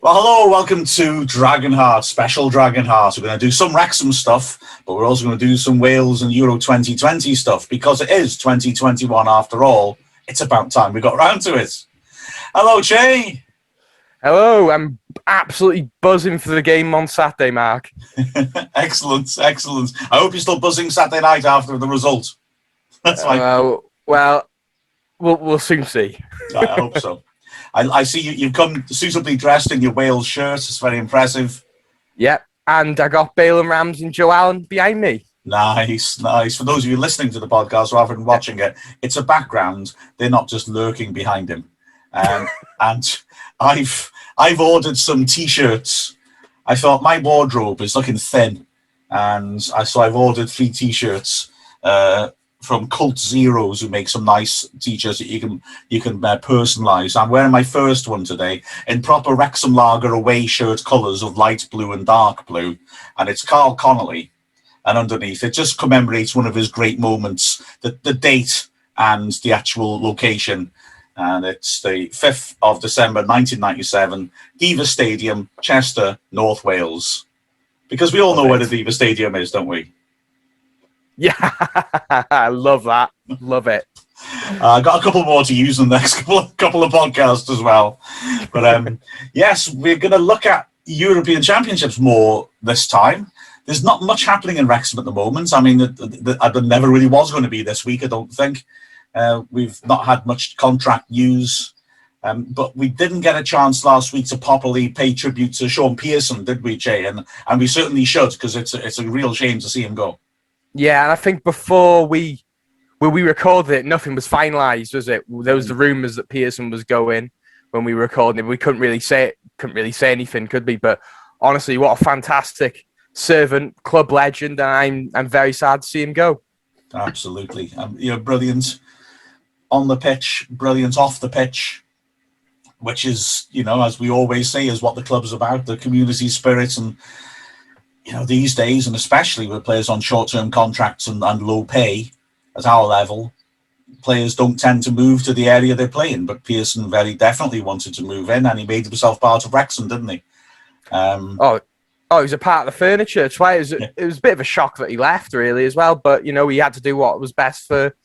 Well, hello, welcome to DragonHeart, special DragonHeart. We're going to do some Wrexham stuff, but we're also going to do some Wales and Euro 2020 stuff, because it is 2021 after all. It's about time we got round to it. Hello, Chay. Hello, I'm absolutely buzzing for the game on Saturday, Mark. Excellent, excellent. I hope you're still buzzing Saturday night after the result. That's Well, we'll soon see. I hope so. I see you've come suitably dressed in your Wales shirt. It's very impressive. Yep, and I got Bale and Rams and Joe Allen behind me. Nice, nice. For those of you listening to the podcast rather than watching it, it's a background. They're not just lurking behind him. And I've ordered some T-shirts. I thought my wardrobe is looking thin, and so I've ordered 3 T-shirts from Cult Zeros, who make some nice T-shirts that you can personalise. I'm wearing my first one today in proper Wrexham Lager away shirt colours of light blue and dark blue, and it's Carl Connolly, and underneath it just commemorates one of his great moments, the date and the actual location, and it's the 5th of December 1997, Diva Stadium, Chester, North Wales, because we all know where the Diva Stadium is, don't we? Yeah, I love that. Love it. I got a couple more to use in the next couple of podcasts as well. But yes, we're going to look at European Championships more this time. There's not much happening in Wrexham at the moment. I mean, there never really was going to be this week, I don't think. We've not had much contract news. But we didn't get a chance last week to properly pay tribute to Shaun Pearson, did we, Jay? And we certainly should, because it's a real shame to see him go. Yeah, and I think when we recorded it, nothing was finalised, was it? There was the rumours that Pearson was going when we were recording it. We couldn't really say anything, could we? But honestly, what a fantastic servant, club legend, and I'm very sad to see him go. Absolutely. Brilliant on the pitch, brilliant off the pitch, which is, as we always say, is what the club's about, the community spirit. And these days, and especially with players on short-term contracts and low pay at our level, players don't tend to move to the area they're playing. But Pearson very definitely wanted to move in, and he made himself part of Wrexham, didn't he? He was a part of the furniture. That's why it was a bit of a shock that he left, really, as well. But he had to do what was best for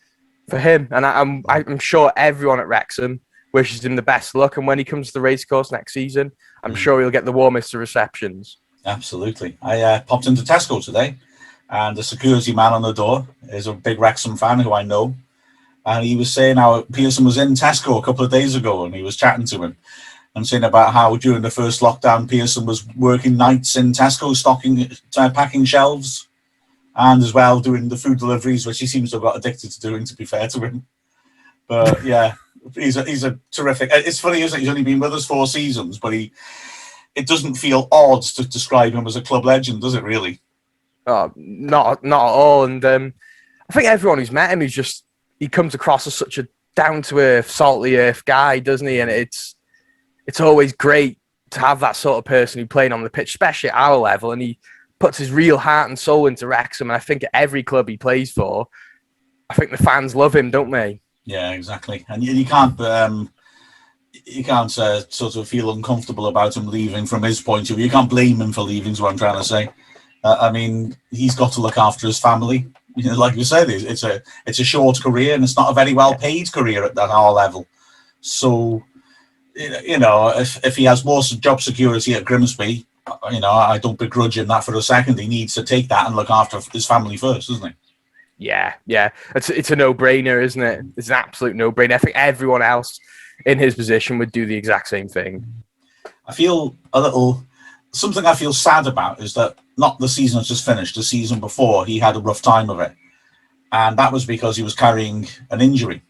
him, and I'm sure everyone at Wrexham wishes him the best luck. And when he comes to the racecourse next season, I'm sure he'll get the warmest of receptions. Absolutely. I popped into Tesco today, and the security man on the door is a big Wrexham fan who I know, and he was saying how Pearson was in Tesco a couple of days ago, and he was chatting to him and saying about how during the first lockdown Pearson was working nights in Tesco, packing shelves, and as well doing the food deliveries, which he seems to have got addicted to doing, to be fair to him. But yeah, he's a terrific. It's funny, isn't it? He's only been with us 4 seasons, but it doesn't feel odd to describe him as a club legend, does it really? Oh, not at all. And I think everyone who's met him, he comes across as such a down-to-earth, salty-earth guy, doesn't he? And it's always great to have that sort of person who playing on the pitch, especially at our level, and he puts his real heart and soul into Wrexham. And I think at every club he plays for, I think the fans love him, don't they? Yeah, exactly. And you can't sort of feel uncomfortable about him leaving from his point of view. You can't blame him for leaving, is what I'm trying to say. I mean, he's got to look after his family. Like you said, it's a short career, and it's not a very well-paid career at our level. So, if he has more job security at Grimsby, I don't begrudge him that for a second. He needs to take that and look after his family first, doesn't he? Yeah. It's a no-brainer, isn't it? It's an absolute no-brainer. I think everyone else in his position would do the exact same thing. I feel something I feel sad about is that not the season has just finished. The season before, he had a rough time of it. And that was because he was carrying an injury.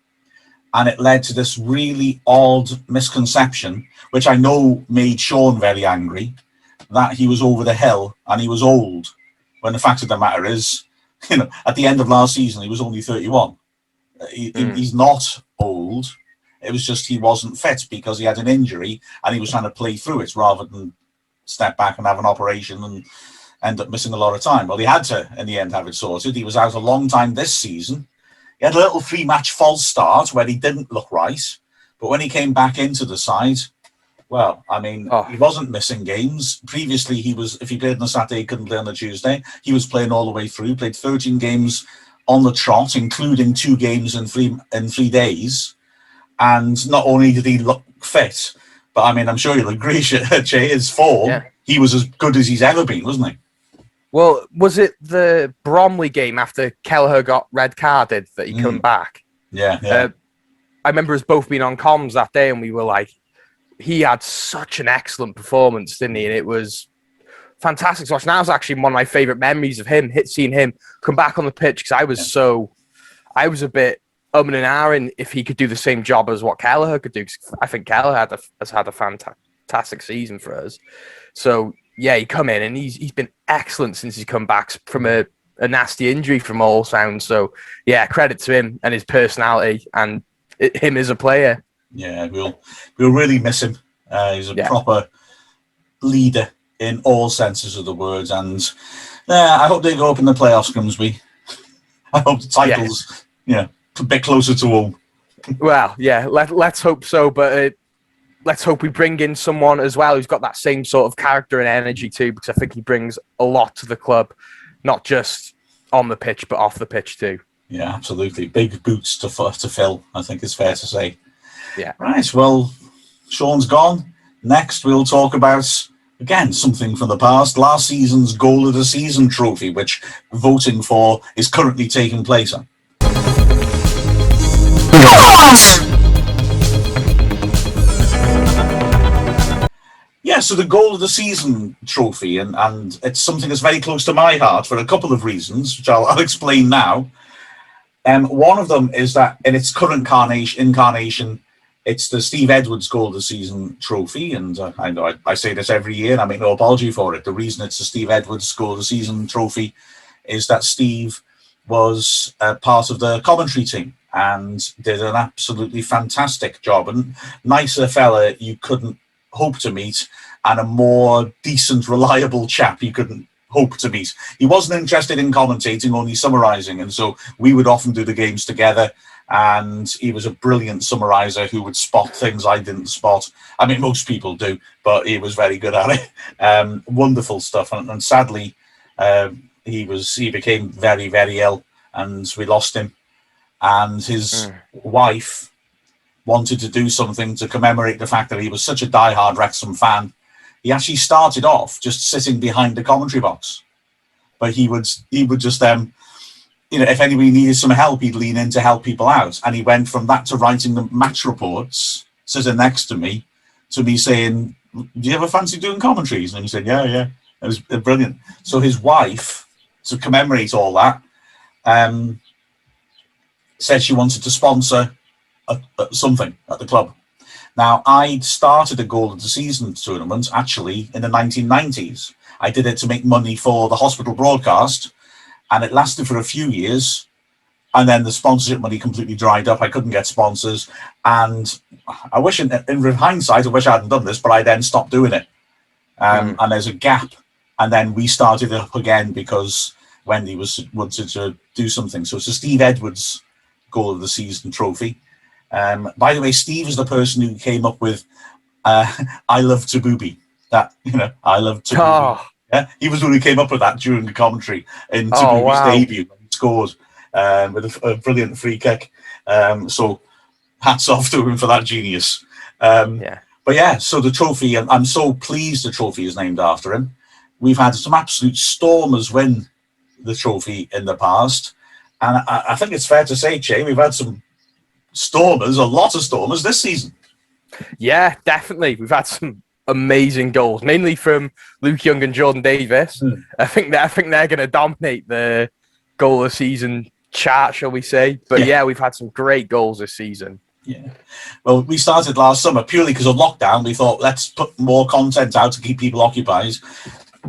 And it led to this really odd misconception, which I know made Shaun very angry, that he was over the hill and he was old. When the fact of the matter is, at the end of last season, he was only 31. He's not old. It was just he wasn't fit because he had an injury and he was trying to play through it rather than step back and have an operation and end up missing a lot of time. Well, he had to, in the end, have it sorted. He was out a long time this season. He had a little 3-match false start where he didn't look right. But when he came back into the side, Well, I mean, Oh. he wasn't missing games. Previously, if he played on a Saturday, he couldn't play on a Tuesday. He was playing all the way through, played 13 games on the trot, including 2 games in 3 days. And not only did he look fit, but I mean, I'm sure you'll agree, Jay, his form, he was as good as he's ever been, wasn't he? Well, was it the Bromley game after Kelleher got red carded that he come back? Yeah. I remember us both being on comms that day, and we were like, he had such an excellent performance, didn't he? And it was fantastic to watch. And that was actually one of my favourite memories of him, seeing him come back on the pitch, because I was a bit and ahhing if he could do the same job as what Kelleher could do. I think Kelleher has had a fantastic season for us. So, yeah, he come in and he's been excellent since he's come back from a nasty injury from all sounds. So, yeah, credit to him and his personality and him as a player. Yeah, we'll really miss him. He's a proper leader in all senses of the word. And I hope they go up in the playoffs, Grimsby. I hope the title's a bit closer to home. Well, yeah, let's hope so. But let's hope we bring in someone as well who's got that same sort of character and energy too, because I think he brings a lot to the club, not just on the pitch, but off the pitch too. Yeah, absolutely. Big boots to fill, I think it's fair to say. Yeah. Right, well, Shaun's gone. Next, we'll talk about, again, something from the past. Last season's Goal of the Season trophy, which voting for is currently taking place on. Yeah, so the Goal of the Season trophy, and it's something that's very close to my heart for a couple of reasons, which I'll explain now. One of them is that in its current incarnation, it's the Steve Edwards Goal of the Season trophy, and I know I say this every year, and I make no apology for it. The reason it's the Steve Edwards Goal of the Season trophy is that Steve was part of the commentary team and did an absolutely fantastic job, and nicer fella you couldn't hope to meet, and a more decent, reliable chap you couldn't hope to meet. He wasn't interested in commentating, only summarising, and so we would often do the games together, and he was a brilliant summariser who would spot things I didn't spot. I mean, most people do, but he was very good at it. Wonderful stuff, and sadly, he became very, very ill, and we lost him, and his wife wanted to do something to commemorate the fact that he was such a diehard Wrexham fan. He actually started off just sitting behind the commentary box, but he would just if anybody needed some help, he'd lean in to help people out. And he went from that to writing the match reports, sitting next to me saying, "Do you ever fancy doing commentaries?" And he said, "Yeah." It was brilliant. So his wife, to commemorate all that, said she wanted to sponsor something at the club. Now, I'd started a Goal of the Season tournament actually in the 1990s. I did it to make money for the hospital broadcast, and it lasted for a few years, and then the sponsorship money completely dried up. I couldn't get sponsors, and I wish, in hindsight, I wish I hadn't done this, but I then stopped doing it. And there's a gap, and then we started it up again because Wendy wanted to do something. So it's a Steve Edwards Goal of the Season trophy. By the way, Steve is the person who came up with "I Love to Booby." That I love to. Oh. Yeah, he was the one who came up with that during the commentary in Tabooby's debut. He scored with a brilliant free kick. So hats off to him for that genius. But yeah, so the trophy, and I'm so pleased the trophy is named after him. We've had some absolute stormers win the trophy in the past, and I think it's fair to say, Jay, we've had some stormers, a lot of stormers this season. Yeah, definitely. We've had some amazing goals, mainly from Luke Young and Jordan Davis. I think they're going to dominate the Goal of the Season chart, shall we say. But yeah, we've had some great goals this season. Yeah. Well, we started last summer purely because of lockdown. We thought, let's put more content out to keep people occupied.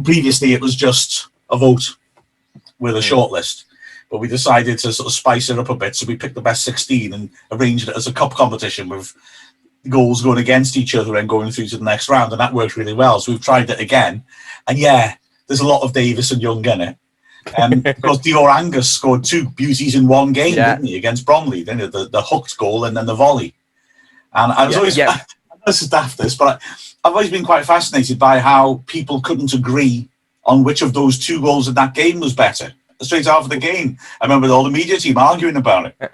Previously, it was just a vote with a shortlist. But we decided to sort of spice it up a bit. So we picked the best 16 and arranged it as a cup competition with goals going against each other and going through to the next round. And that worked really well. So we've tried it again. And yeah, there's a lot of Davis and Young in it. Because Dior Angus scored 2 beauties in one game, didn't he, against Bromley? Then the hooked goal and then the volley. And I was always, I know this is daft, but I've always been quite fascinated by how people couldn't agree on which of those 2 goals in that game was better. Straight after the game, I remember all the media team arguing about it.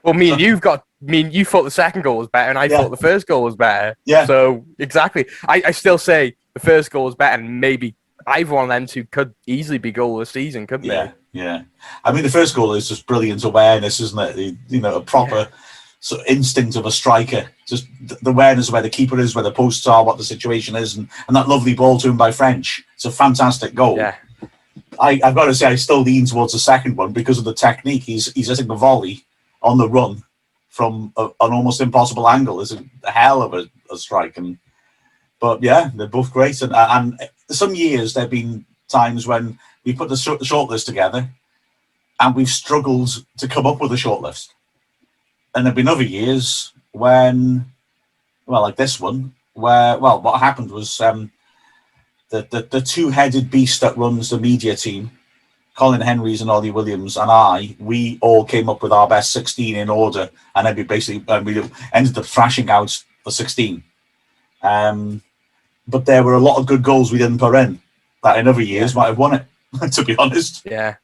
Well, me and you thought the second goal was better, and I thought the first goal was better. Yeah. So exactly, I still say the first goal was better, and maybe either one of them two could easily be goal of the season, couldn't they? Yeah. I mean, the first goal is just brilliant awareness, isn't it? You know, a proper sort of instinct of a striker. Just the awareness of where the keeper is, where the posts are, what the situation is, and that lovely ball to him by French. It's a fantastic goal. Yeah. I've got to say, I still lean towards the second one because of the technique. He's hitting a volley on the run from an almost impossible angle. It's a hell of a strike. But yeah, they're both great. And some years there have been times when we put the shortlist together and we've struggled to come up with a shortlist. And there have been other years when, well, like this one, where, well, what happened was the two-headed beast that runs the media team, Colin Henrys and Ollie Williams and we all came up with our best 16 in order, and then we ended up thrashing out the 16. But there were a lot of good goals we didn't put in that in other years might have won it, to be honest. Yeah.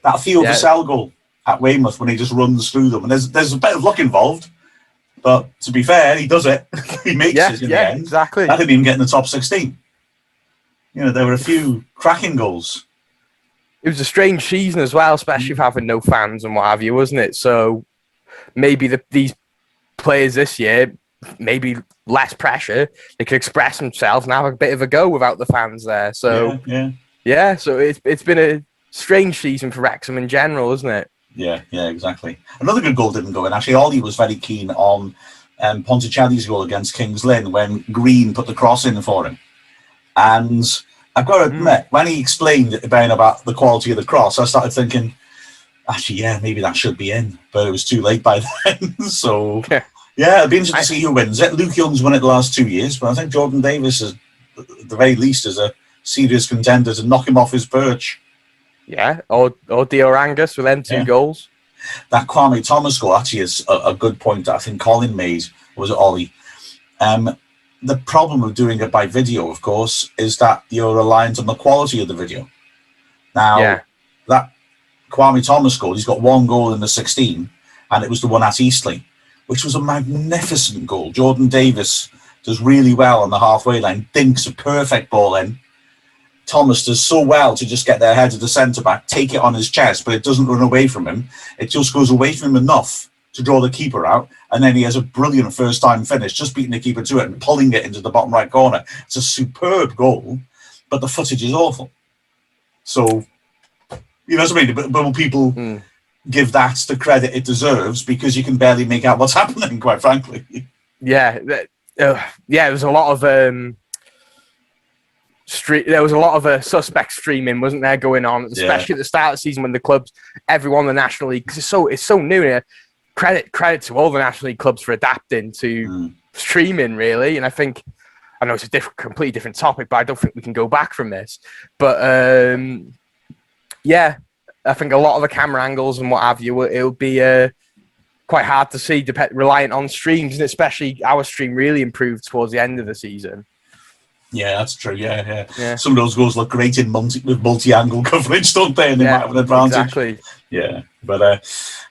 That Theo Vassell goal at Weymouth when he just runs through them, and there's a bit of luck involved, but to be fair, he does it. He makes it in the end. Exactly. That didn't even get in the top 16. You know, there were a few cracking goals. It was a strange season as well, especially with having no fans and what have you, wasn't it? So maybe these players this year, maybe less pressure, they could express themselves and have a bit of a go without the fans there. So so it's been a strange season for Wrexham in general, isn't it? Yeah, exactly. Another good goal didn't go in. Actually, Ollie was very keen on Ponticelli's goal against Kings Lynn when Green put the cross in for him. And I've got to admit, when he explained about the quality of the cross, I started thinking, actually, maybe that should be in. But it was too late by then. So, it'll be interesting to see who wins it. Luke Young's won it the last 2 years, but I think Jordan Davis, at the very least, is a serious contender to knock him off his perch. Yeah, or Diorangus with them 2 goals. That Kwame Thomas goal actually is a good point that I think Colin made, was it Ollie? The problem of doing it by video, of course, is that you're reliant on the quality of the video. Now, that Kwame Thomas goal, he's got 1 goal in the 16, and it was the one at Eastleigh, which was a magnificent goal. Jordan Davis does really well on the halfway line, dinks a perfect ball in. Thomas does so well to just get their head of the centre-back, take it on his chest, but it doesn't run away from him. It just goes away from him enough to draw the keeper out, and then he has a brilliant first-time finish, just beating the keeper to it and pulling it into the bottom right corner. It's a superb goal, but the footage is awful. So, you know what I mean? But will people give that the credit it deserves because you can barely make out what's happening, quite frankly? There was a lot of there was a lot of suspect streaming, wasn't there, going on, especially at the start of the season when the clubs, everyone in the National League, because it's so new. Credit to all the National League clubs for adapting to streaming, really. And I know it's a completely different topic, but I don't think we can go back from this. But I think a lot of the camera angles and what have you, it'll be quite hard to see, reliant on streams, and especially our stream really improved towards the end of the season. Yeah, that's true. Yeah. Some of those goals look great with multi-angle coverage, don't they? And they might have an advantage. Exactly. Yeah, but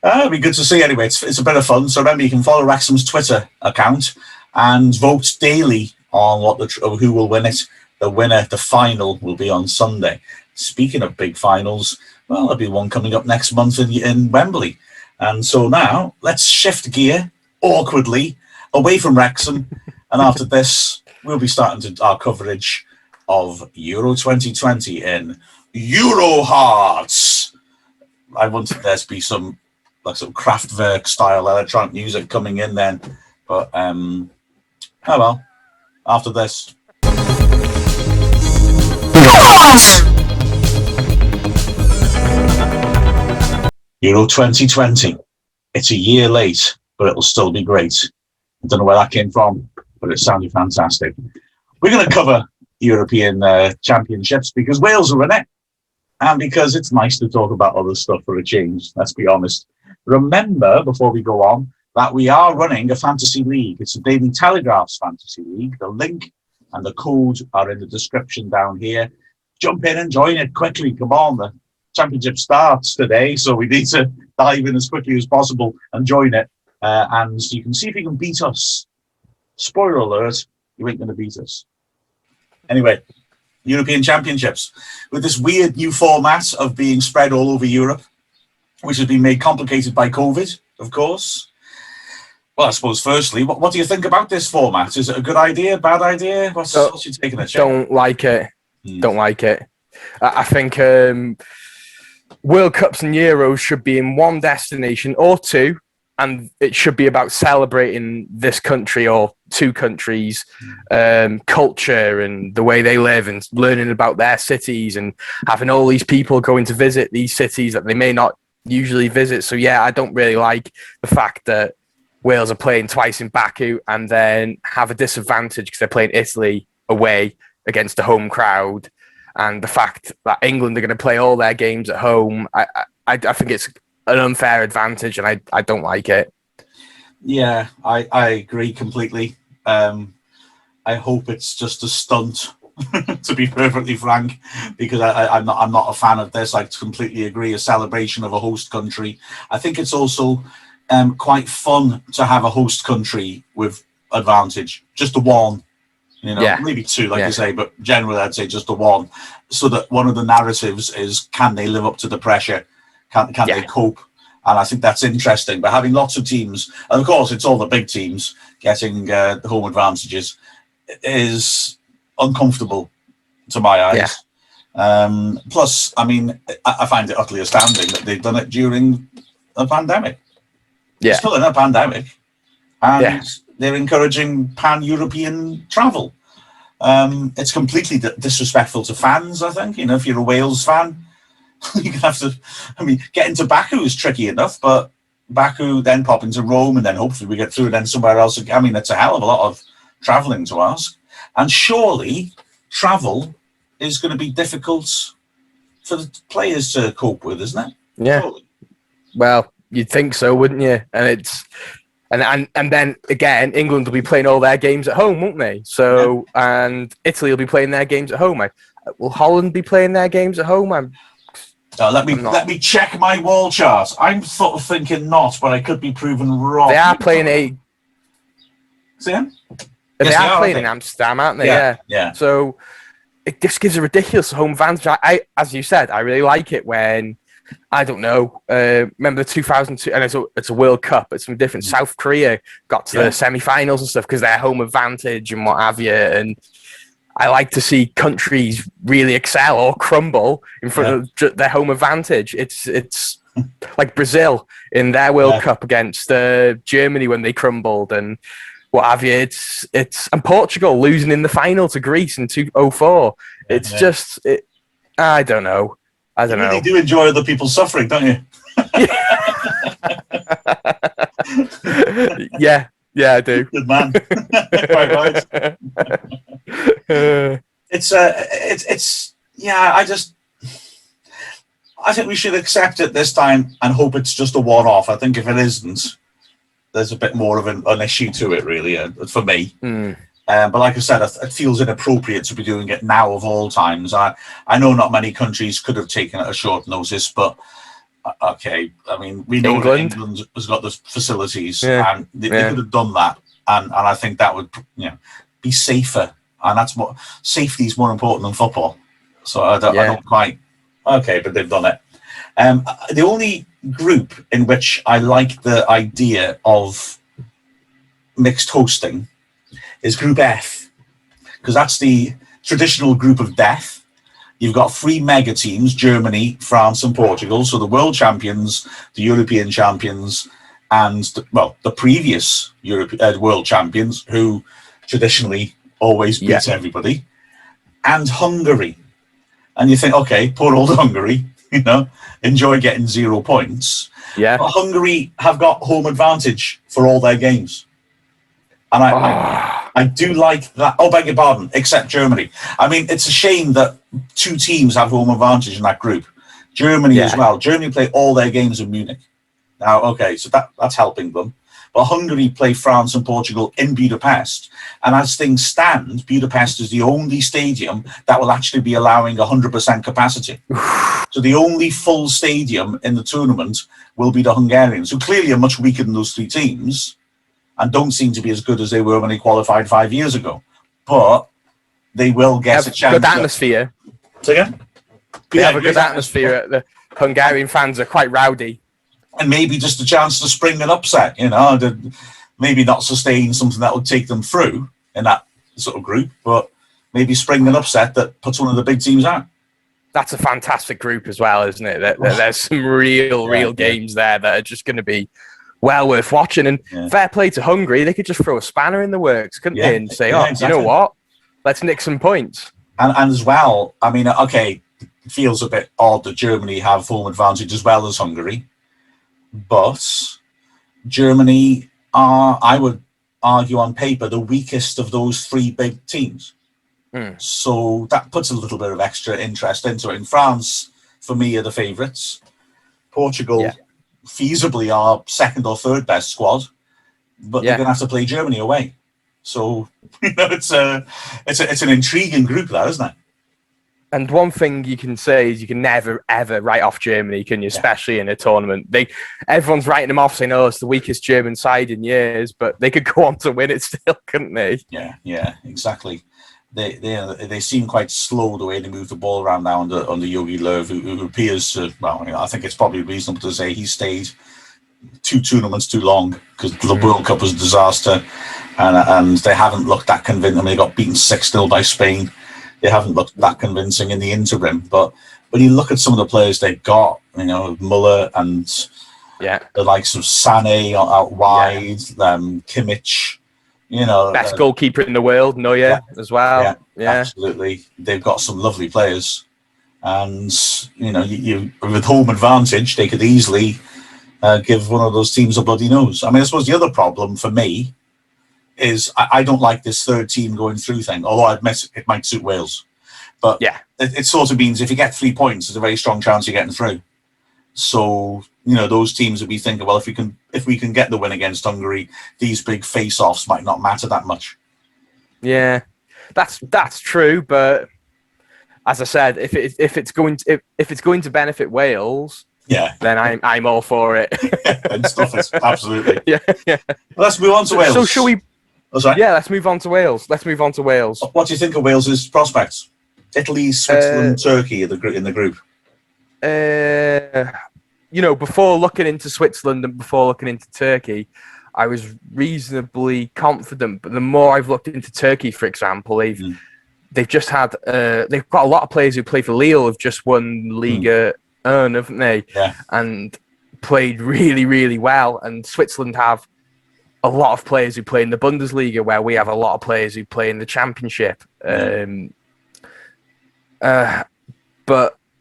it'll be good to see anyway. It's a bit of fun. So remember, you can follow Wrexham's Twitter account and vote daily on who will win it. The final will be on Sunday. Speaking of big finals, well, there'll be one coming up next month in Wembley. And so now let's shift gear awkwardly away from Wrexham, and after this, we'll be starting our coverage of Euro 2020 in Euroheart. I wanted there to be some Kraftwerk style electronic music coming in then, but oh well. After this, Euro 2020. It's a year late, but it'll still be great. I don't know where that came from, but it sounded fantastic. We're going to cover European championships because Wales are in it, and because it's nice to talk about other stuff for a change, let's be honest. Remember, before we go on, that we are running a fantasy league. It's a Daily Telegraph's fantasy league. The link and the codes are in the description down here. Jump in and join it quickly. Come on, the championship starts today, so we need to dive in as quickly as possible and join it. And you can see if you can beat us. Spoiler alert, you ain't going to beat us. Anyway, European Championships, with this weird new format of being spread all over Europe, which has been made complicated by COVID, of course. Well, I suppose, firstly, what do you think about this format? Is it a good idea, bad idea? What's your take on it? Don't like it. Don't like it. I think World Cups and Euros should be in one destination or two, and it should be about celebrating this country or two countries' culture and the way they live, and learning about their cities, and having all these people going to visit these cities that they may not usually visit. So yeah, I don't really like the fact that Wales are playing twice in Baku and then have a disadvantage because they're playing Italy away against a home crowd, and the fact that England are going to play all their games at home. I think it's an unfair advantage, and I don't like it. Yeah, I agree completely. I hope it's just a stunt, to be perfectly frank, because I'm not a fan of this. I completely agree. A celebration of a host country. I think it's also quite fun to have a host country with advantage, just the one, maybe two, like you say, but generally I'd say just the one, so that one of the narratives is, can they live up to the pressure? Can they cope? And I think that's interesting. But having lots of teams, and of course it's all the big teams getting the home advantages, is uncomfortable to my eyes. Yeah. Plus, I mean, I find it utterly astounding that they've done it during a pandemic. Yeah. Still in a pandemic, and they're encouraging pan-European travel. It's completely disrespectful to fans, I think. If you're a Wales fan, you have to, getting to Baku is tricky enough, but Baku, then pop into Rome, and then hopefully we get through, and then somewhere else. It's a hell of a lot of traveling to ask. And surely travel is going to be difficult for the players to cope with, isn't it? Yeah. Surely. Well, you'd think so, wouldn't you? And and then again, England will be playing all their games at home, won't they? So and Italy will be playing their games at home. Will Holland be playing their games at home? Let me check my wall chart. I'm sort of thinking not, but I could be proven wrong. They are playing See them? They are playing in Amsterdam, aren't they? Yeah. So it just gives a ridiculous home advantage. I, as you said, I really like it when, I don't know, remember the 2002, and it's a World Cup, it's something different. South Korea got to the semi-finals and stuff because they're home advantage and what have you. And I like to see countries really excel or crumble in front of their home advantage. It's like Brazil in their World Cup against Germany when they crumbled and what have you. And Portugal losing in the final to Greece in 2004. It's just, I don't know. You really do enjoy other people suffering, don't you? Yeah, I do. Good man. Quite right. I think we should accept it this time and hope it's just a one-off. I think if it isn't, there's a bit more of an issue to it, really, for me. But like I said, it feels inappropriate to be doing it now of all times. I know not many countries could have taken it at short notice, but okay. We know England has got the facilities, and they could have done that, and I think that would be safer, and that's what safety is more important than football. So I don't quite okay, but they've done it. The only group in which I like the idea of mixed hosting is Group F, because that's the traditional group of death. You've got three mega teams, Germany, France and Portugal, so the world champions, the European champions, and the previous world champions, who traditionally always beat everybody, and Hungary. And you think, okay, poor old Hungary, enjoy getting 0 points. Yeah. But Hungary have got home advantage for all their games. And I do like that. Oh, beg your pardon, except Germany. It's a shame that two teams have home advantage in that group. Germany as well. Germany play all their games in Munich. Now, okay, so that's helping them. But Hungary play France and Portugal in Budapest. And as things stand, Budapest is the only stadium that will actually be allowing 100% capacity. So the only full stadium in the tournament will be the Hungarians, who clearly are much weaker than those three teams and don't seem to be as good as they were when they qualified 5 years ago. But they will get a chance. Good atmosphere. Say again? They have a good atmosphere. The Hungarian fans are quite rowdy. And maybe just a chance to spring an upset, you know, maybe not sustain something that will take them through in that sort of group, but maybe spring an upset that puts one of the big teams out. That's a fantastic group as well, isn't it? There's some real games there that are just going to be well worth watching. And fair play to Hungary, they could just throw a spanner in the works, couldn't they? And say, exactly. You know what? Let's nick some points. And as well, I mean, okay, it feels a bit odd that Germany have home advantage as well as Hungary. But Germany are, I would argue on paper, the weakest of those three big teams. So that puts a little bit of extra interest into it. In France, for me, are the favourites. Portugal, feasibly, are second or third best squad, but they're going to have to play Germany away. So you know, it's an intriguing group, that, isn't it? And one thing you can say is you can never, ever write off Germany, can you? Especially in a tournament. Everyone's writing them off saying, oh, it's the weakest German side in years, but they could go on to win it still, couldn't they? Yeah, exactly. They seem quite slow the way they move the ball around now under Jogi Löw, who appears to, well, I think it's probably reasonable to say he stayed 2 tournaments too long because the World Cup was a disaster and they haven't looked that convincing. I mean, they got beaten 6-0 by Spain. They haven't looked that convincing in the interim, but when you look at some of the players they've got, you know, Muller and the likes of Sané out wide, Kimmich, you know, best goalkeeper in the world, Neuer as well. Yeah, absolutely. They've got some lovely players, and you know, you with home advantage, they could easily give one of those teams a bloody nose. I mean, I suppose the other problem for me is I don't like this third team going through thing, although I admit it might suit Wales. But it sort of means if you get 3 points, there's a very strong chance you're getting through. So, you know, those teams would be thinking, well, if we can get the win against Hungary, these big face-offs might not matter that much. Yeah, that's true. But as I said, if it's going to benefit Wales, then I'm all for it. And stuff is absolutely. Yeah. Well, let's move on to Wales. So shall we? Oh, sorry? Yeah, let's move on to Wales. What do you think of Wales's prospects? Italy, Switzerland, Turkey in the group. You know, before looking into Switzerland and before looking into Turkey, I was reasonably confident. But the more I've looked into Turkey, for example, they've just had they've got a lot of players who play for Lille have just won Liga 1, haven't they? Yeah. And played really, really well. And Switzerland have a lot of players who play in the Bundesliga, where we have a lot of players who play in the Championship. But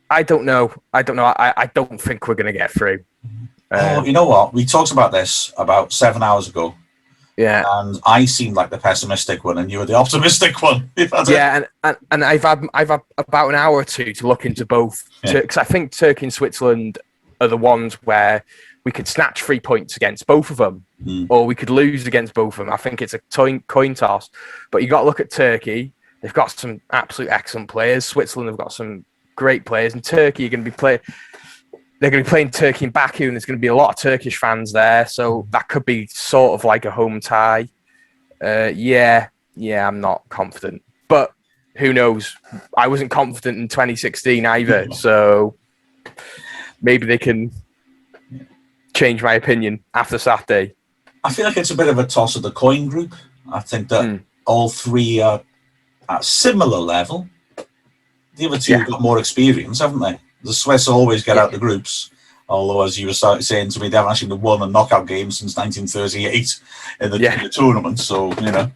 I don't know. I don't think we're going to get through. You know what? We talked about this about 7 hours ago. Yeah. And I seemed like the pessimistic one, and you were the optimistic one. And I've had about an hour or two to look into both. Because I think Turkey and Switzerland are the ones where we could snatch 3 points against both of them, or we could lose against both of them. I think it's a coin toss. But you got to look at Turkey. They've got some absolute excellent players. Switzerland have got some great players, and Turkey are going to be they're going to be playing Turkey in Baku, and there's going to be a lot of Turkish fans there, so that could be sort of like a home tie. I'm not confident, but who knows? I wasn't confident in 2016 either, so maybe they can change my opinion after Saturday. I feel like it's a bit of a toss of the coin group. I think that all three are at similar level. The other two have got more experience, haven't they? The Swiss always get out the groups, although, as you were saying to me, they haven't actually won a knockout game since 1938 in the tournament. So, you know,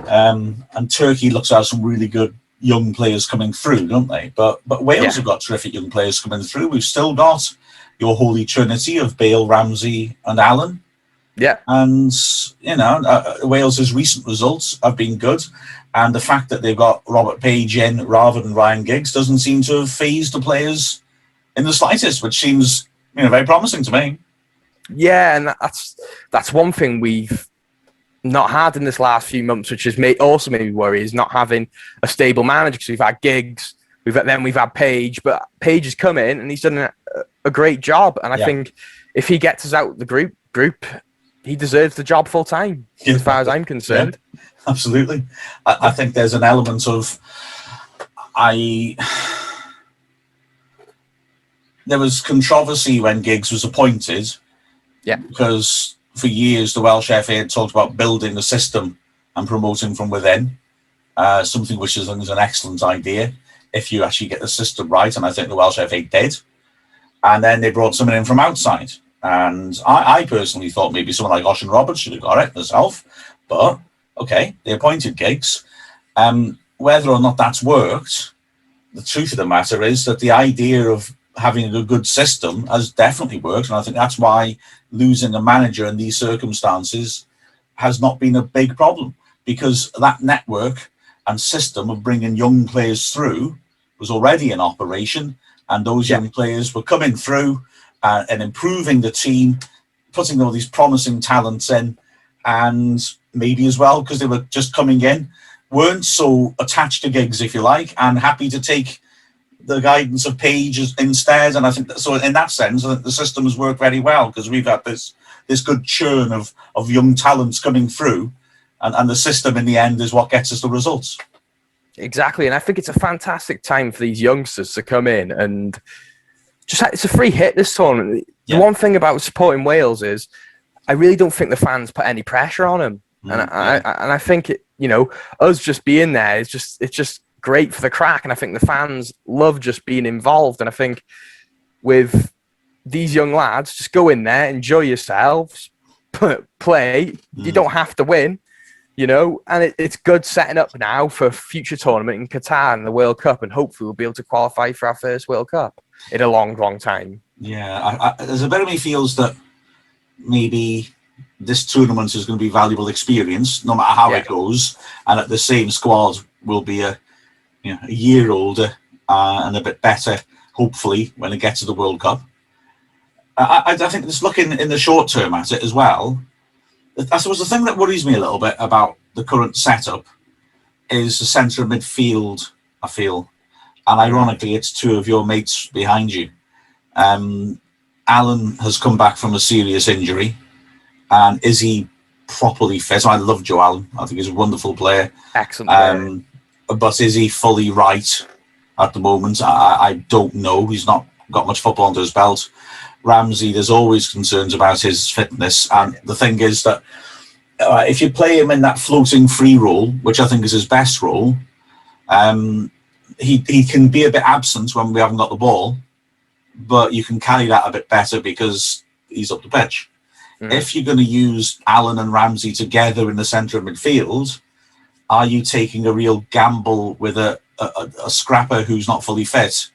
and Turkey looks at some really good young players coming through, don't they? But Wales have got terrific young players coming through. We've still got your holy trinity of Bale, Ramsey, and Allen. Yeah. And, you know, Wales's recent results have been good. And the fact that they've got Robert Page in rather than Ryan Giggs doesn't seem to have phased the players in the slightest, which seems, you know, very promising to me. Yeah, and that's one thing we've not had in this last few months, which has also made me worry, is not having a stable manager, because we've had Giggs, we've had Page, but Page has come in and he's done a great job, and I think if he gets us out the group, he deserves the job full time, as far as I'm concerned. Yeah, absolutely. I think there's an element of there was controversy when Giggs was appointed, because for years the Welsh FA had talked about building a system and promoting from within, something which is an excellent idea if you actually get the system right, and I think the Welsh FA did. And then they brought someone in from outside, and I personally thought maybe someone like Ocean Roberts should have got it herself, but okay, they appointed Giggs. Whether or not that's worked, the truth of the matter is that the idea of having a good system has definitely worked, and I think that's why losing a manager in these circumstances has not been a big problem, because that network and system of bringing young players through was already in operation, and those young players were coming through and improving the team, putting all these promising talents in, and maybe as well, because they were just coming in, weren't so attached to Giggs, if you like, and happy to take the guidance of Page instead. And I think that, so in that sense, I think the system has worked very well, because we've had this good churn of young talents coming through, and the system in the end is what gets us the results. Exactly, and I think it's a fantastic time for these youngsters to come in, and just it's a free hit, this tournament. The one thing about supporting Wales is I really don't think the fans put any pressure on them, and I think us just being there is just great for the crack, and I think the fans love just being involved, and I think with these young lads, just go in there, enjoy yourselves, play. You don't have to win. And it's good setting up now for a future tournament in Qatar and the World Cup, and hopefully we'll be able to qualify for our first World Cup in a long, long time. Yeah, there's a bit of me feels that maybe this tournament is going to be valuable experience, no matter how it goes, and that the same squad will be a year older and a bit better, hopefully, when it gets to the World Cup. I think just looking in the short term at it as well, I suppose the thing that worries me a little bit about the current setup is the centre of midfield, I feel. And ironically, it's two of your mates behind you. Alan has come back from a serious injury. And is he properly fit? I love Joe Allen. I think he's a wonderful player. Excellent player. But is he fully right at the moment? I don't know. He's not got much football under his belt. Ramsey, there's always concerns about his fitness, and the thing is that if you play him in that floating free role, which I think is his best role, he can be a bit absent when we haven't got the ball, but you can carry that a bit better because he's up the pitch. If you're going to use Allen and Ramsey together in the centre of midfield, are you taking a real gamble with a scrapper who's not fully fit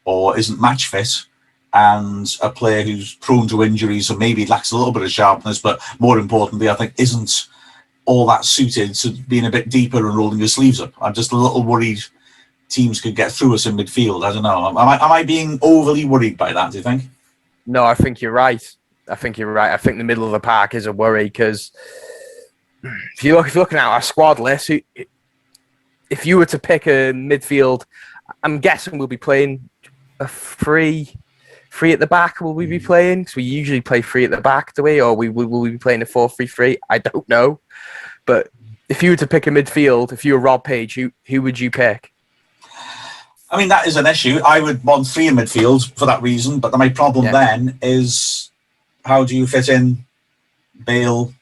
or isn't match fit, and a player who's prone to injuries and maybe lacks a little bit of sharpness, but more importantly, I think isn't all that suited to being a bit deeper and rolling your sleeves up? I'm just a little worried teams could get through us in midfield. I don't know. Am I being overly worried by that, do you think? No, I think you're right. I think the middle of the park is a worry, because if you're looking at our squad list, if you were to pick a midfield, I'm guessing we'll be playing a free at the back. Will we be playing? Because we usually play free at the back, do we? Or will we be playing a 4-3-3? I don't know. But if you were to pick a midfield, if you were Rob Page, who would you pick? I mean, that is an issue. I would want three in midfield for that reason. But my problem then is, how do you fit in Bale,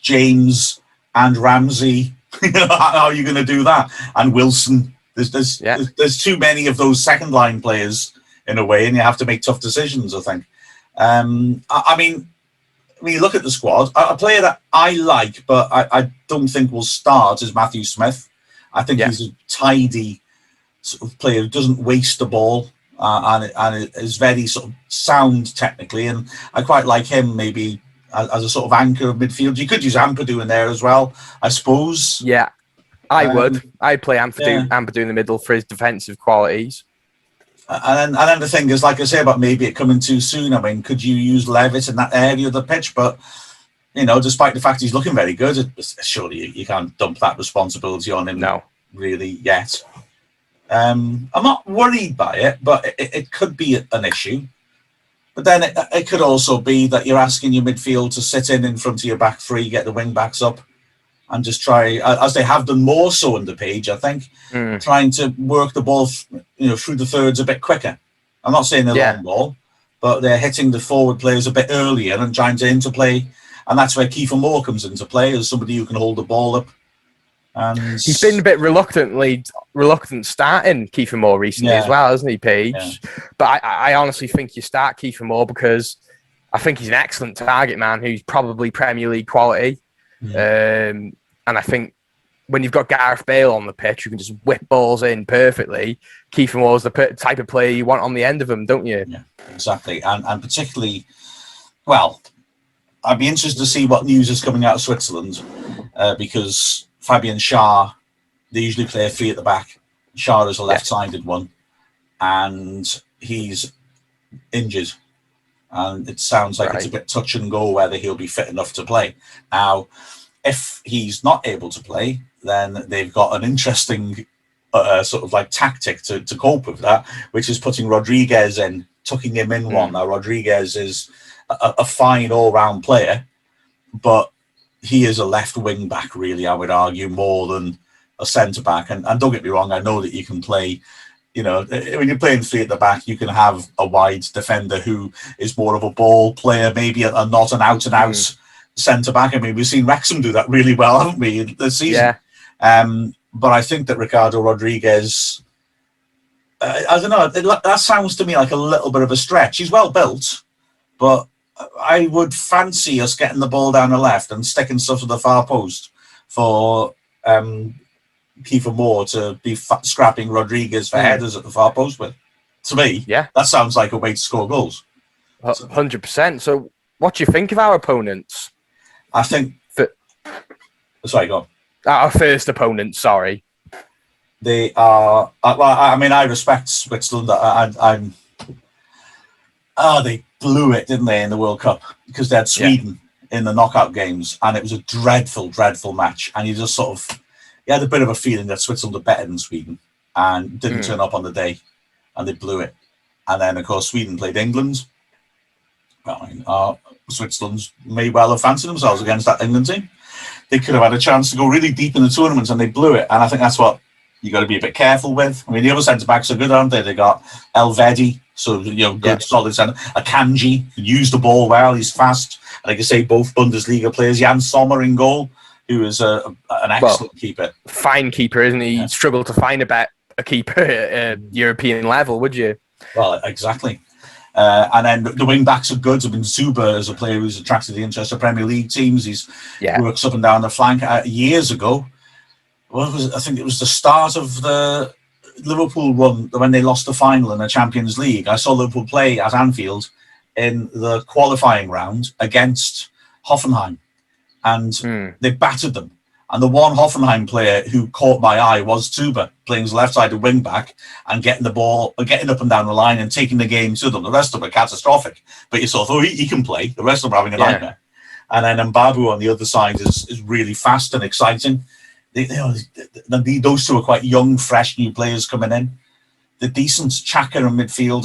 James, and Ramsey? How are you going to do that? And Wilson. There's too many of those second line players in a way, and you have to make tough decisions, I think. I mean, when you look at the squad, a player that I like, but I don't think will start, is Matthew Smith. I think he's a tidy sort of player who doesn't waste the ball, and is very sort of sound technically, and I quite like him maybe as a sort of anchor of midfield. You could use Ampadu in there as well, I suppose. Yeah, I would. I'd play Ampadu in the middle for his defensive qualities. And then the thing is, like I say about maybe it coming too soon. I mean, could you use Levitt in that area of the pitch? But despite the fact he's looking very good, surely you can't dump that responsibility on him. No, really yet. I'm not worried by it, but it could be an issue. But then it could also be that you're asking your midfield to sit in front of your back three, get the wing backs up, and just try, as they have done more so in the Page, I think, trying to work the ball, through the thirds a bit quicker. I'm not saying they're long ball, but they're hitting the forward players a bit earlier and trying to interplay. And that's where Kiefer Moore comes into play as somebody who can hold the ball up. And he's been a bit reluctant starting Kiefer Moore recently as well, hasn't he, Paige? Yeah. But I honestly think you start Kiefer Moore because I think he's an excellent target man who's probably Premier League quality. And I think when you've got Gareth Bale on the pitch, you can just whip balls in perfectly. Kiefer Moore's the type of player you want on the end of them, don't you? Yeah, exactly. And particularly, well, I'd be interested to see what news is coming out of Switzerland because Fabian Schär, they usually play a three at the back. Schär is a left-sided one, and he's injured. And it sounds like it's a bit touch and go whether he'll be fit enough to play. Now, if he's not able to play, then they've got an interesting sort of like tactic to cope with that, which is putting Rodriguez in, tucking him in one. Now, Rodriguez is a fine all-round player, but he is a left wing back, really, I would argue, more than a centre back. And don't get me wrong, I know that you can play, when you're playing three at the back, you can have a wide defender who is more of a ball player, maybe, and not an out-and-out centre back. I mean, we've seen Wrexham do that really well, haven't we, this season? Yeah. But I think that Ricardo Rodriguez, I don't know, that sounds to me like a little bit of a stretch. He's well built, but I would fancy us getting the ball down the left and sticking stuff to the far post for Kiefer Moore to be scrapping Rodriguez for headers at the far post with. To me, that sounds like a way to score goals. 100%. So what do you think of our opponents? I think... Sorry, go on. Our first opponent, sorry. They are... I respect Switzerland. They blew it, didn't they, in the World Cup? Because they had Sweden in the knockout games, and it was a dreadful, dreadful match. And you just sort of... You had a bit of a feeling that Switzerland were better than Sweden and didn't turn up on the day, and they blew it. And then, of course, Sweden played England. Switzerland may well have fancied themselves against that England team. They could have had a chance to go really deep in the tournament, and they blew it. And I think that's what you got to be a bit careful with. I mean, the other centre-backs are good, aren't they? They got Elvedi, so, good, solid centre. Akanji, can use the ball well, he's fast. And like I say, both Bundesliga players. Jan Sommer in goal, who is an excellent keeper. Fine keeper, isn't he? You'd struggle to find a keeper at European level, would you? Well, exactly. And then the wing backs are good. I mean, Zuba is a player who's attracted the interest of Premier League teams. He's works up and down the flank. Years ago, I think it was the start of the Liverpool run when they lost the final in the Champions League. I saw Liverpool play at Anfield in the qualifying round against Hoffenheim, and they battered them. And the one Hoffenheim player who caught my eye was Zuba, playing as left-sided wing-back and getting the ball, getting up and down the line and taking the game to them. The rest of them are catastrophic. But you sort of, he can play. The rest of them are having a nightmare. And then Mbabu on the other side is really fast and exciting. Those two are quite young, fresh new players coming in. The decent Xhaka in midfield,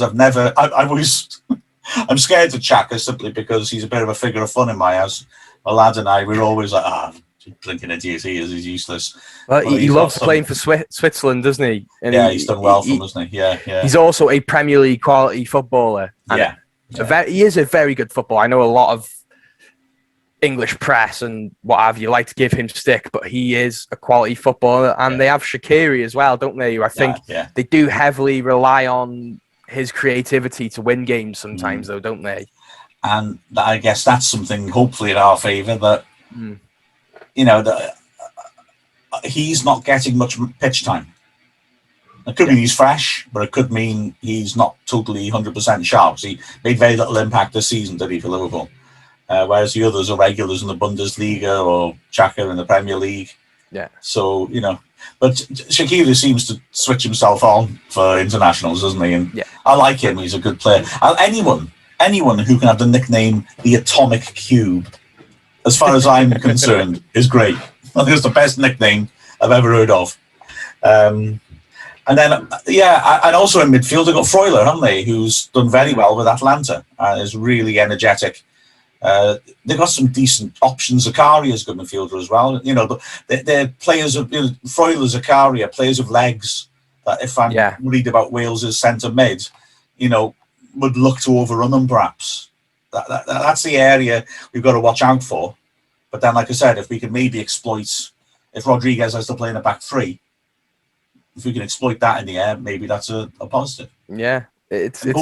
I'm scared of Xhaka simply because he's a bit of a figure of fun in my house. My lad and I, we're always like, blinking idiot, he's useless. Well, he loves playing for Switzerland, doesn't he? And he's done well for them, hasn't he? Yeah. He's also a Premier League quality footballer. He is a very good footballer. I know a lot of English press and what have you like to give him stick, but he is a quality footballer. And they have Shaqiri as well, don't they? I think they do heavily rely on his creativity to win games sometimes, though, don't they? And I guess that's something hopefully in our favour that... he's not getting much pitch time. It could mean he's fresh, but it could mean he's not totally 100% sharp. So he made very little impact this season, did he, for Liverpool? Whereas the others are regulars in the Bundesliga or Xhaka in the Premier League. Yeah. So, But Shaqiri seems to switch himself on for internationals, doesn't he? And Yeah. I like him. He's a good player. Anyone who can have the nickname the Atomic Cube, as far as I'm concerned, is great. I think it's the best nickname I've ever heard of. And then, and also in midfield, they've got Freuler, haven't they, who's done very well with Atlanta and is really energetic. They've got some decent options. Zakaria is a good midfielder as well. You know, but they're players of, Freuler, Zakaria, players of legs that if I'm worried about Wales's centre mid, would look to overrun them perhaps. That's the area we've got to watch out for. But then, like I said, if we can maybe exploit, if Rodriguez has to play in a back three, if we can exploit that in the air, maybe that's a positive. Yeah, it's a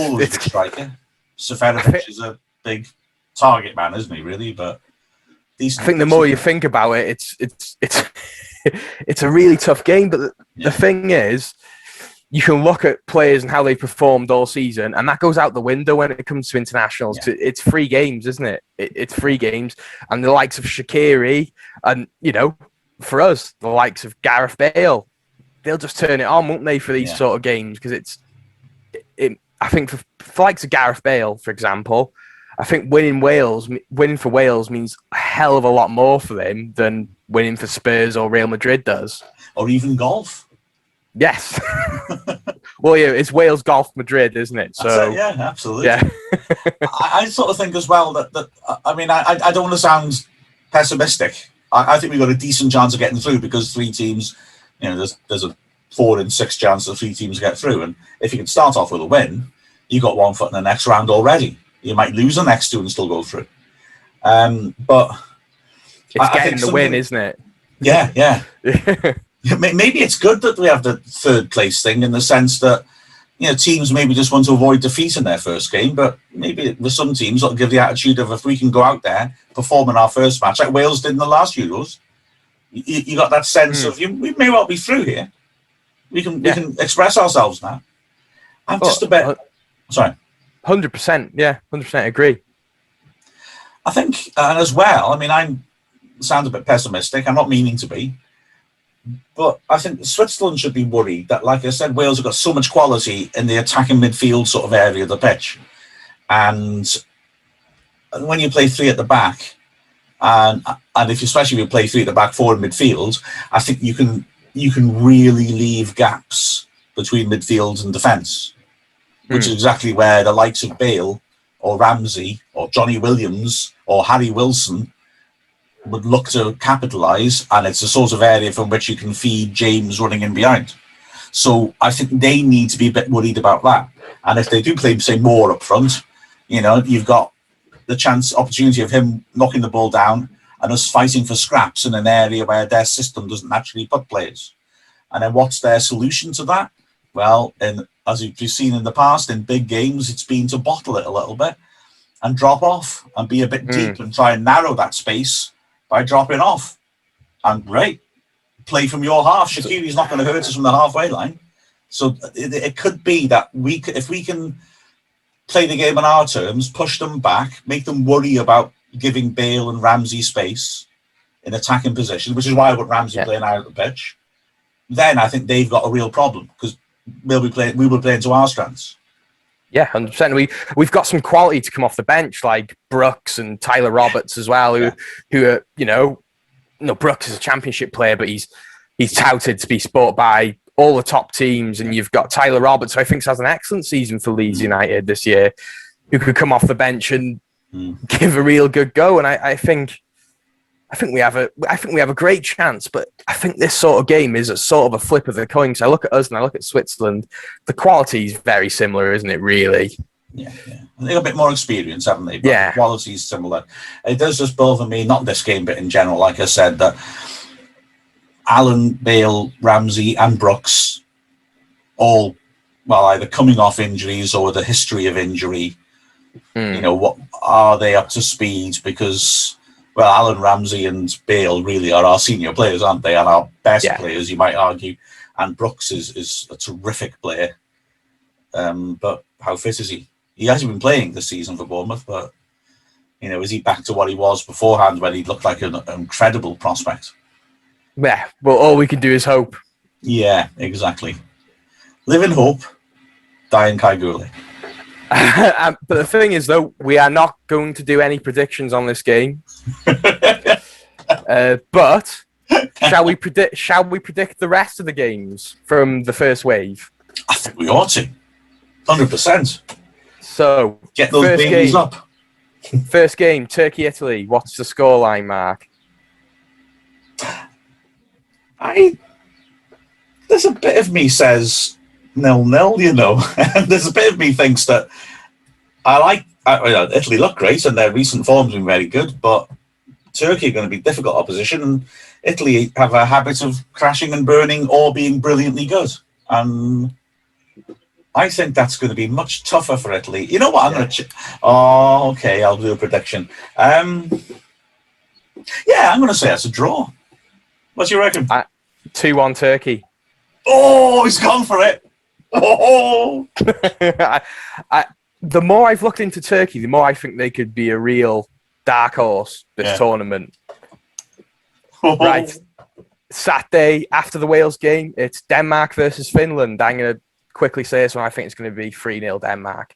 striker. Seferovic is a big target man, isn't he? Really, but decent. I think the more you think about it, it's a really tough game. But the thing is, you can look at players and how they performed all season, and that goes out the window when it comes to internationals. Yeah. It's 3 games, isn't it? It's 3 games, and the likes of Shaqiri, and for us, the likes of Gareth Bale, they'll just turn it on, won't they, for these sort of games? Because I think for the likes of Gareth Bale, for example, I think winning for Wales means a hell of a lot more for them than winning for Spurs or Real Madrid does. Or even golf. Yes. Well, yeah, it's Wales Golf Madrid, isn't it? So yeah, absolutely. Yeah. I sort of think as well that I don't want to sound pessimistic. I think we've got a decent chance of getting through because 3 teams, there's a 4 in 6 chance of 3 teams get through. And if you can start off with a win, you got 1 foot in the next round already. You might lose the next 2 and still go through. But it's getting the win, isn't it? Yeah. Maybe it's good that we have the 3rd place thing in the sense that teams maybe just want to avoid defeat in their first game, but maybe with some teams that'll give the attitude of if we can go out there, perform in our first match like Wales did in the last Euros, you got that sense of we may well be through here. We can express ourselves now. I'm just a bit sorry. 100%, yeah, 100% agree. I think, and as well, I sound a bit pessimistic. I'm not meaning to be. But I think Switzerland should be worried that, like I said, Wales have got so much quality in the attacking midfield sort of area of the pitch. And when you play 3 at the back, and especially if you play 3 at the back, 4 in midfield, I think you can really leave gaps between midfield and defence, which is exactly where the likes of Bale or Ramsey or Johnny Williams or Harry Wilson would look to capitalise, and it's the sort of area from which you can feed James running in behind. So I think they need to be a bit worried about that. And if they do play, say, more up front, you've got the opportunity of him knocking the ball down and us fighting for scraps in an area where their system doesn't naturally put players. And then what's their solution to that? Well, as you've seen in the past, in big games, it's been to bottle it a little bit and drop off and be a bit deep and try and narrow that space by dropping off. And play from your half. Shaqiri's not going to hurt us from the halfway line. So it could be that if we can play the game on our terms, push them back, make them worry about giving Bale and Ramsey space in attacking position, which is why I put Ramsey playing out of the pitch, then I think they've got a real problem because we will play into our strengths. Yeah, 100%. We've got some quality to come off the bench, like Brooks and Tyler Roberts as well, who are, Brooks is a championship player, but he's touted to be sport by all the top teams. And you've got Tyler Roberts, who I think has an excellent season for Leeds United this year, who could come off the bench and give a real good go. And I think we have a great chance, but I think this sort of game is a sort of a flip of the coin. So I look at us and I look at Switzerland. The quality is very similar, isn't it? Really. Yeah. They've got a bit more experience, haven't they? But the quality is similar. It does just bother me, not this game, but in general, like I said, that Allen, Bale, Ramsey, and Brooks all, either coming off injuries or the history of injury. What are they up to speed? Because Allen, Ramsey and Bale really are our senior players, aren't they? And our best players, you might argue. And Brooks is a terrific player. But how fit is he? He hasn't been playing this season for Bournemouth, but, is he back to what he was beforehand when he looked like an incredible prospect? Yeah, well, all we can do is hope. Yeah, exactly. Live in hope, die in Kaigule. But the thing is, though, we are not going to do any predictions on this game. But shall we predict? Shall we predict the rest of the games from the first wave? I think we ought to. 100%. So Get those first babies game, up. First game, Turkey, Italy. What's the scoreline, Mark? There's a bit of me says 0-0, you know. And there's a bit of me thinks that Italy look great and their recent form's been very good, but Turkey are going to be difficult opposition, and Italy have a habit of crashing and burning or being brilliantly good. And I think that's going to be much tougher for Italy. You know what? I'm going to. Okay. I'll do a prediction. Yeah, I'm going to say it's a draw. What do you reckon? 2-1 Turkey. Oh, he's gone for it. Oh. The more I've looked into Turkey, the more I think they could be a real dark horse this tournament. Right. Saturday, after the Wales game, it's Denmark versus Finland. I'm going to quickly say this one. I think it's going to be 3-0 Denmark.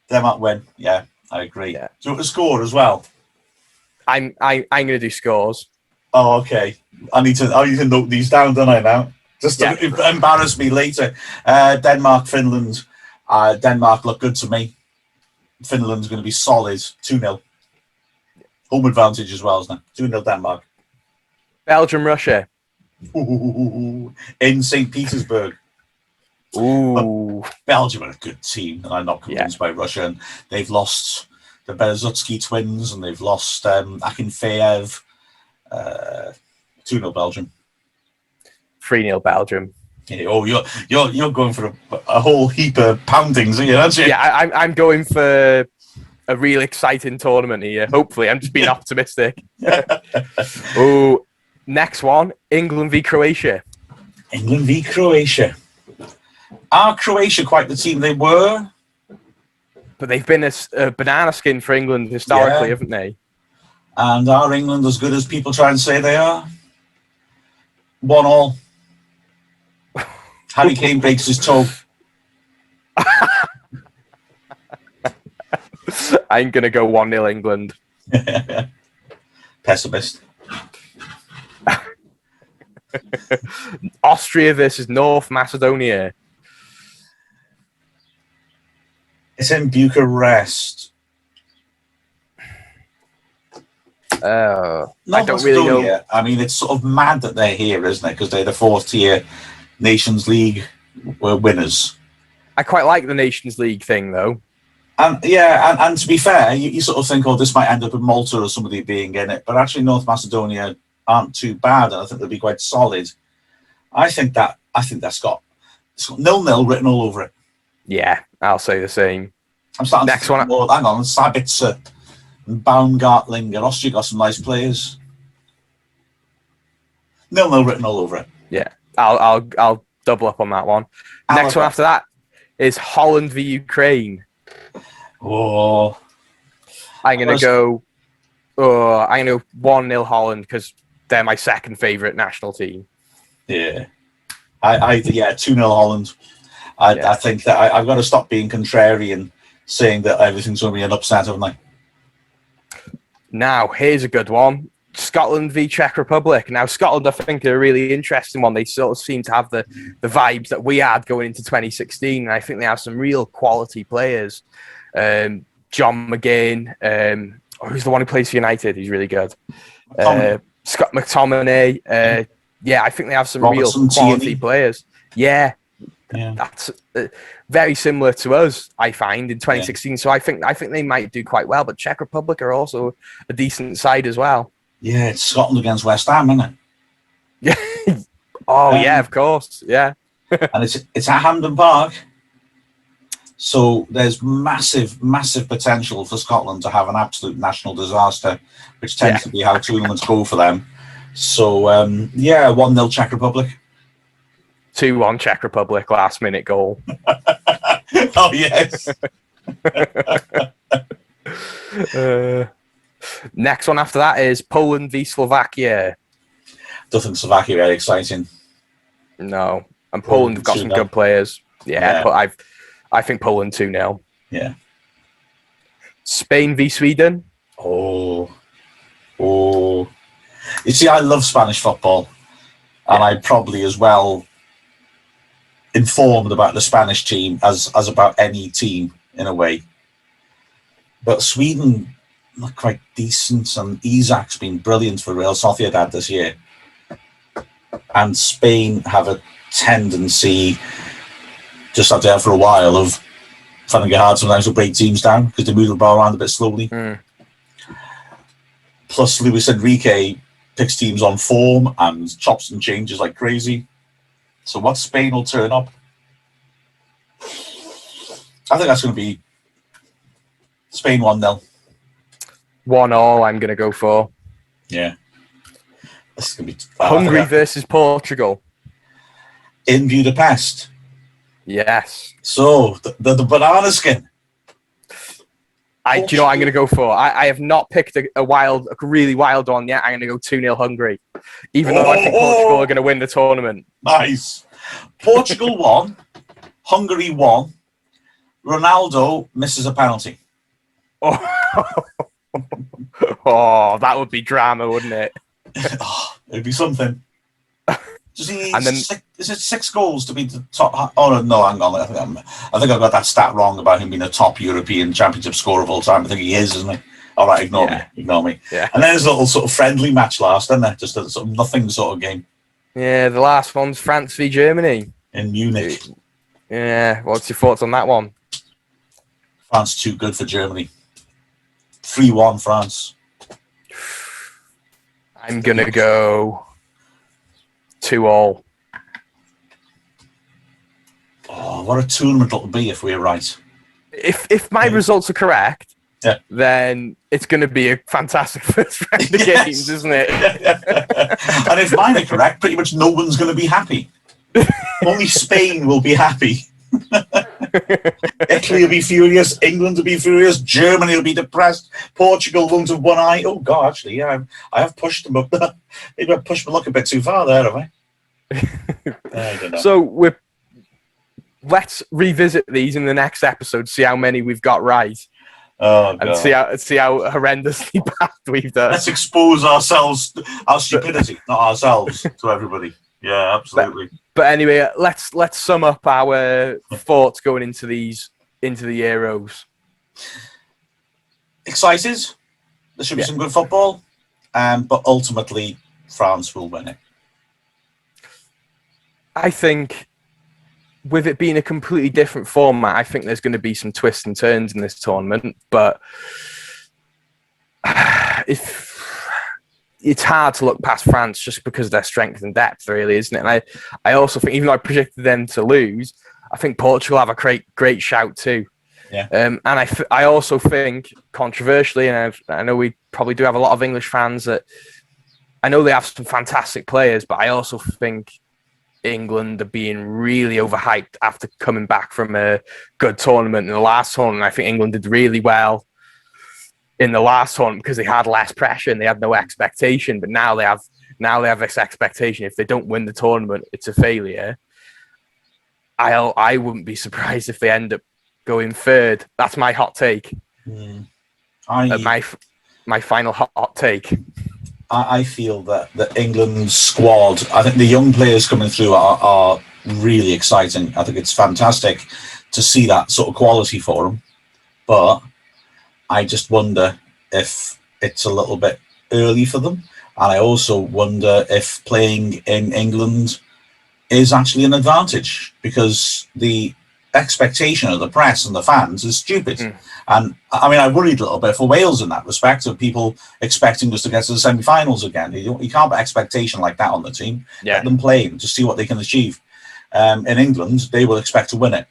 Denmark win. Yeah, I agree. Yeah. Do you want to score as well? I'm going to do scores. Oh, okay. I need to note these down, don't I, now? Just to embarrass me later. Denmark, Finland. Denmark look good to me. Finland's going to be solid. 2-0. Home advantage as well, isn't it? 2-0 Denmark. Belgium, Russia. Ooh, in St. Petersburg. Ooh. But Belgium are a good team, and I'm not convinced by Russia. And they've lost the Berezutsky twins, and they've lost Akinfeev. 2-0 Belgium. 3-0 Belgium. Yeah, oh, you're going for a whole heap of poundings, aren't you? Yeah, I'm going for a real exciting tournament here. Hopefully, I'm just being optimistic. Oh, next one: England v Croatia. England v Croatia. Are Croatia quite the team they were? But they've been a banana skin for England historically, haven't they? And are England as good as people try and say they are? 1-1. Harry Kane breaks his toe. I'm going to go 1-0 England. Pessimist. Austria versus North Macedonia. It's in Bucharest. I don't really know. I mean, it's sort of mad that they're here, isn't it? Because they're the fourth-tier Nations League winners. I quite like the Nations League thing, though. And and to be fair, you sort of think, oh, this might end up in Malta or somebody being in it, but actually North Macedonia aren't too bad, and I think they'll be quite solid. I think that's got 0-0 written all over it. Yeah, I'll say the same. I'm starting next to one. More, hang on, Sabitzer and Baumgartling, and Austria got some nice players. 0-0 written all over it. Yeah, I'll double up on that one. Next one after that is Holland v Ukraine. Oh, I'm gonna go 1-0 Holland because they're my second favourite national team. Yeah, 2-0 Holland. I think that I've got to stop being contrarian, saying that everything's going to be an upset, haven't I? Now, here's a good one. Scotland v Czech Republic. Now, Scotland, I think, are a really interesting one. They sort of seem to have the vibes that we had going into 2016, and I think they have some real quality players. John McGinn, who's the one who plays for United? He's really good. Scott McTominay. I think they have some Robertson, real quality Tierney. Players. Yeah. That's very similar to us, I find, in 2016. So I think they might do quite well. But Czech Republic are also a decent side as well. Yeah, it's Scotland against West Ham, isn't it? Yeah. Yeah, of course. Yeah. And it's at Hampden Park. So there's massive potential for Scotland to have an absolute national disaster, which tends to be how tournaments go for them. So 1-0 Czech Republic. 2-1 Czech Republic, last minute goal. Oh yes. Next one after that is Poland v Slovakia. Don't think Slovakia very exciting. No. And Poland Poland have got some 2-0. good players. Yeah, Yeah. but I think Poland 2-0. Yeah. Spain v Sweden. Oh. You see, I love Spanish football, and I'm probably as well informed about the Spanish team as about any team in a way. But Sweden look quite decent, and Isak's been brilliant for Real Sociedad this year. And Spain have a tendency, just out there for a while, of finding it hard sometimes to break teams down because they move the ball around a bit slowly. Plus, Luis Enrique picks teams on form and chops and changes like crazy. So what Spain will turn up? I think that's going to be Spain 1-0. 1-1 I'm going to go for. Yeah. This is going to be Hungary versus Portugal. In Budapest. Yes. So, the banana skin. Do you know what I'm going to go for? I have not picked a really wild one yet. I'm going to go 2-0 Hungary. Even though I think Portugal are going to win the tournament. Nice. Portugal won. Hungary won. Ronaldo misses a penalty. Oh, that would be drama, wouldn't it? It'd be something. Does he need And then- is it 6 goals to be the top? Oh no, hang on. I think I got that stat wrong about him being a top European Championship scorer of all time. I think he is, isn't he? All right, ignore me. Yeah. And then there's a little sort of friendly match last, isn't there? Just a sort of nothing sort of game Yeah, the last one's France v Germany. in Munich. Yeah, what's your thoughts on that one? France too good for Germany. 3-1 France. I'm going to go 2-2. Oh, what a tournament it'll be if we're right. If my results are correct, then it's going to be a fantastic first round of games, isn't it? And if mine are correct, pretty much no one's going to be happy. Only Spain will be happy. Italy will be furious. England will be furious. Germany will be depressed. Portugal won't have one eye. Oh God, actually, yeah, I have pushed them up there. Maybe I pushed my luck a bit too far there, have I? I don't know. So let's revisit these in the next episode. See how many we've got right. Oh, God. And see how horrendously bad we've done. Let's expose ourselves, our stupidity, not ourselves, to everybody. Yeah, absolutely. But anyway, let's sum up our thoughts going into the Euros. Excited. There should be some good football, but ultimately France will win it. I think with it being a completely different format, I think there's going to be some twists and turns in this tournament. But it's hard to look past France just because of their strength and depth, really, isn't it? And I also think, even though I predicted them to lose, I think Portugal have a great shout too. Yeah. And I also think, controversially, and I know we probably do have a lot of English fans that I know they have some fantastic players, but I also think England are being really overhyped after coming back from a good tournament in the last tournament. I think England did really well in the last tournament because they had less pressure and they had no expectation. But now they have this expectation. If they don't win the tournament, it's a failure. I wouldn't be surprised if they end up going third. That's my hot take. My final hot take. I feel that the England squad, I think the young players coming through are really exciting. I think it's fantastic to see that sort of quality for them. But I just wonder if it's a little bit early for them. And I also wonder if playing in England is actually an advantage, because the expectation of the press and the fans is stupid. And I mean, I worried a little bit for Wales in that respect, of people expecting us to get to the semi-finals again. You can't put expectation like that on the team. Let them play and just see what they can achieve. In England, they will expect to win it.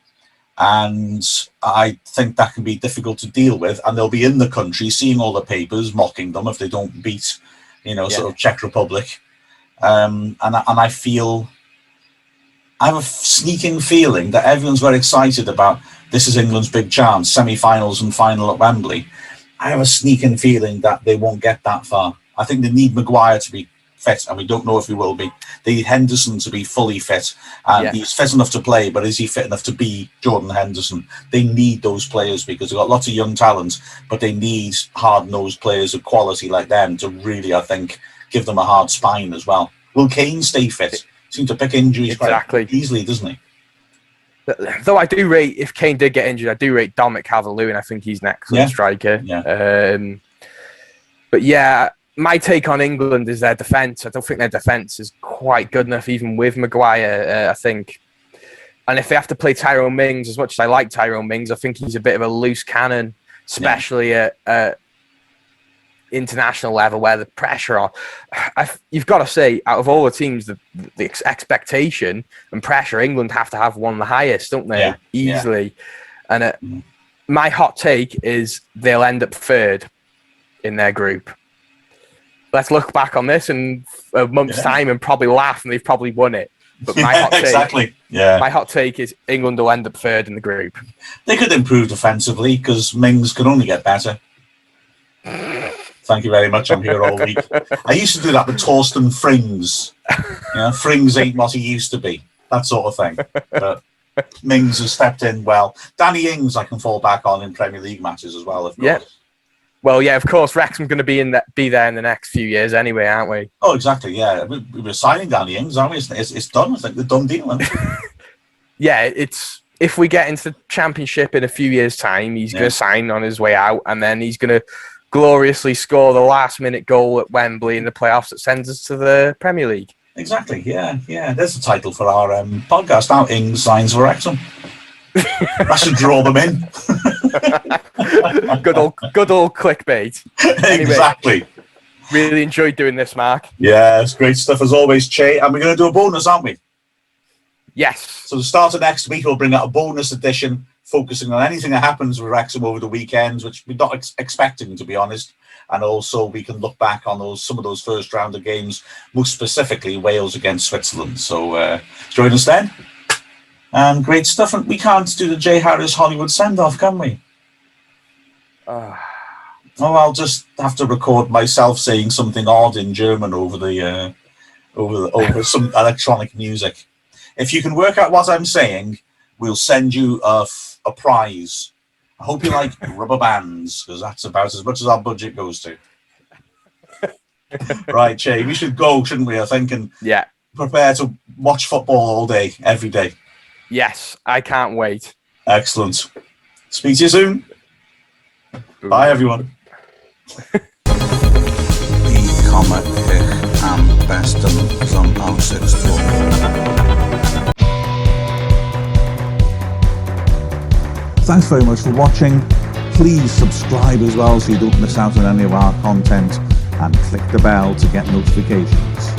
And I think that can be difficult to deal with. And they'll be in the country seeing all the papers mocking them if they don't beat, sort of Czech Republic. And I feel, I have a sneaking feeling that everyone's very excited about this is England's big chance, semi-finals and final at Wembley. I have a sneaking feeling that they won't get that far. I think they need Maguire to be fit, and we don't know if he will be. They need Henderson to be fully fit, and he's fit enough to play, but is he fit enough to be Jordan Henderson? They need those players because they've got lots of young talent, but they need hard-nosed players of quality like them to really, I think, give them a hard spine as well. Will Kane stay fit? Seems to pick injuries quite easily, doesn't he? Though I do rate, if Kane did get injured, I do rate Dominic Calvert-Lewin. I think he's an excellent striker. Yeah. But yeah, my take on England is their defence. I don't think their defence is quite good enough, even with Maguire, I think. And if they have to play Tyrone Mings, as much as I like Tyrone Mings, I think he's a bit of a loose cannon, especially at international level where the pressure on. You've got to say, out of all the teams, the expectation and pressure, England have to have one of the highest, don't they? Easily. And my hot take is they'll end up third in their group. Let's look back on this in a month's time and probably laugh, and they've probably won it. But my hot take, my hot take is England will end up third in the group. They could improve defensively because Mings can only get better. Thank you very much. I'm here all week. I used to do that with Torsten Frings. Frings ain't what he used to be. That sort of thing. But Mings has stepped in well. Danny Ings I can fall back on in Premier League matches as well, of course. Yeah. Well, yeah, of course, Wrexham's going to be there in the next few years anyway, aren't we? Oh, exactly, yeah. We're signing Danny Ings, aren't we? It's done. It's like the done deal. Yeah, it's if we get into the Championship in a few years' time, he's going to sign on his way out, and then he's going to gloriously score the last-minute goal at Wembley in the playoffs that sends us to the Premier League. Exactly, yeah. There's the title for our podcast now, Ings signs for Wrexham. That should draw them in. good old clickbait. Anyway, exactly. Really enjoyed doing this, Mark. Yeah, it's great stuff as always, Che. And we're going to do a bonus, aren't we? Yes. So the start of next week, we'll bring out a bonus edition focusing on anything that happens with Wrexham over the weekends, which we're not expecting, to be honest. And also we can look back on some of those first round of games, most specifically Wales against Switzerland. So join us then. And great stuff. And we can't do the J. Harris Hollywood send-off, can we? I'll just have to record myself saying something odd in German over some electronic music. If you can work out what I'm saying, we'll send you a prize. I hope you like rubber bands, because that's about as much as our budget goes to. Right, Che, we should go, shouldn't we, I think, and prepare to watch football all day, every day. Yes, I can't wait. Excellent. Speak to you soon. Bye, everyone. Ich komme ich am besten zum Aussichtsturm. Thanks very much for watching. Please subscribe as well so you don't miss out on any of our content, and click the bell to get notifications.